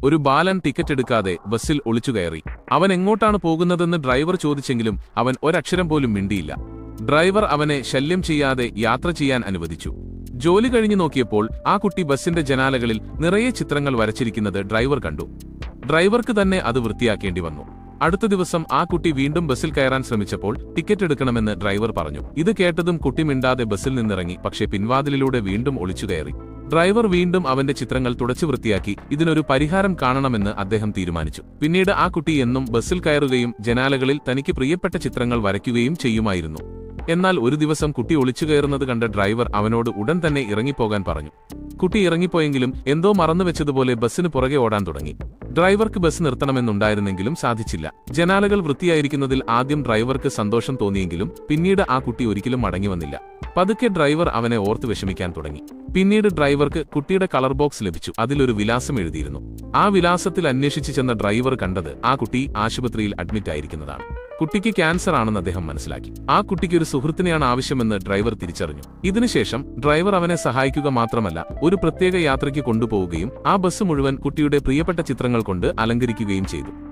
ഒരു ബാലൻ ടിക്കറ്റ് എടുക്കാതെ ബസ്സിൽ ഒളിച്ചുകയറി. അവൻ എങ്ങോട്ടാണ് പോകുന്നതെന്ന് ഡ്രൈവർ ചോദിച്ചെങ്കിലും അവൻ ഒരക്ഷരം പോലും മിണ്ടിയില്ല. ഡ്രൈവർ അവനെ ശല്യം ചെയ്യാതെ യാത്ര ചെയ്യാൻ അനുവദിച്ചു. ജോലി കഴിഞ്ഞു നോക്കിയപ്പോൾ ആ കുട്ടി ബസ്സിന്റെ ജനാലകളിൽ നിറയെ ചിത്രങ്ങൾ വരച്ചിരിക്കുന്നത് ഡ്രൈവർ കണ്ടു. ഡ്രൈവർക്ക് തന്നെ അത് വൃത്തിയാക്കേണ്ടി വന്നു. അടുത്ത ദിവസം ആ കുട്ടി വീണ്ടും ബസ്സിൽ കയറാൻ ശ്രമിച്ചപ്പോൾ ടിക്കറ്റ് എടുക്കണമെന്ന് ഡ്രൈവർ പറഞ്ഞു. ഇത് കേട്ടതും കുട്ടി മിണ്ടാതെ ബസ്സിൽ നിന്നിറങ്ങി. പക്ഷേ പിൻവാതിലിലൂടെ വീണ്ടും ഒളിച്ചുകയറി. ഡ്രൈവർ വീണ്ടും അവന്റെ ചിത്രങ്ങൾ തുടച്ചു വൃത്തിയാക്കി. ഇതിനൊരു പരിഹാരം കാണണമെന്ന് അദ്ദേഹം തീരുമാനിച്ചു. പിന്നീട് ആ കുട്ടി എന്നും ബസ്സിൽ കയറുകയും ജനാലകളിൽ തനിക്ക് പ്രിയപ്പെട്ട ചിത്രങ്ങൾ വരയ്ക്കുകയും ചെയ്യുമായിരുന്നു. എന്നാൽ ഒരു ദിവസം കുട്ടി ഒളിച്ചുകയറുന്നത് കണ്ട ഡ്രൈവർ അവനോട് ഉടൻ തന്നെ ഇറങ്ങിപ്പോകാൻ പറഞ്ഞു. കുട്ടി ഇറങ്ങിപ്പോയെങ്കിലും എന്തോ മറന്നുവെച്ചതുപോലെ ബസ്സിന് പുറകെ ഓടാൻ തുടങ്ങി. ഡ്രൈവർക്ക് ബസ് നിർത്തണമെന്നുണ്ടായിരുന്നെങ്കിലും സാധിച്ചില്ല. ജനാലകൾ വൃത്തിയായിരിക്കുന്നതിൽ ആദ്യം ഡ്രൈവർക്ക് സന്തോഷം തോന്നിയെങ്കിലും പിന്നീട് ആ കുട്ടി ഒരിക്കലും മടങ്ങിവന്നില്ല. പതുക്കെ ഡ്രൈവർ അവനെ ഓർത്ത് വിഷമിക്കാൻ തുടങ്ങി. പിന്നീട് ഡ്രൈവർക്ക് കുട്ടിയുടെ കളർ ബോക്സ് ലഭിച്ചു. അതിലൊരു വിലാസം എഴുതിയിരുന്നു. ആ വിലാസത്തിൽ അന്വേഷിച്ചു ചെന്ന ഡ്രൈവർ കണ്ടത് ആ കുട്ടി ആശുപത്രിയിൽ അഡ്മിറ്റ് ആയിരിക്കുന്നതാണ്. കുട്ടിക്ക് ക്യാൻസർ ആണെന്ന് അദ്ദേഹം മനസ്സിലാക്കി. ആ കുട്ടിക്ക് ഒരു സുഹൃത്തിനെയാണ് ആവശ്യമെന്ന് ഡ്രൈവർ തിരിച്ചറിഞ്ഞു. ഇതിനുശേഷം ഡ്രൈവർ അവനെ സഹായിക്കുക മാത്രമല്ല, ഒരു പ്രത്യേക യാത്രയ്ക്ക് കൊണ്ടുപോവുകയും ആ ബസ് മുഴുവൻ കുട്ടിയുടെ പ്രിയപ്പെട്ട ചിത്രങ്ങൾ കൊണ്ട് അലങ്കരിക്കുകയും ചെയ്തു.